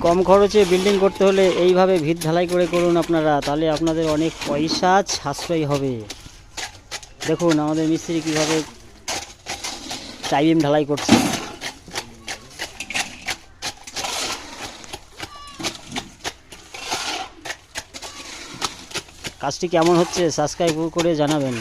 কম খরচে বিল্ডিং করতে হলে এইভাবে ভিত ঢালাই করে করুন আপনারা, তাহলে আপনাদের অনেক পয়সা সাশ্রয় হবে। দেখুন আমাদের মিস্ত্রি কীভাবে টাই বিম ঢালাই করছে। কাজটি কেমন হচ্ছে সাবস্ক্রাইব করে জানাবেন।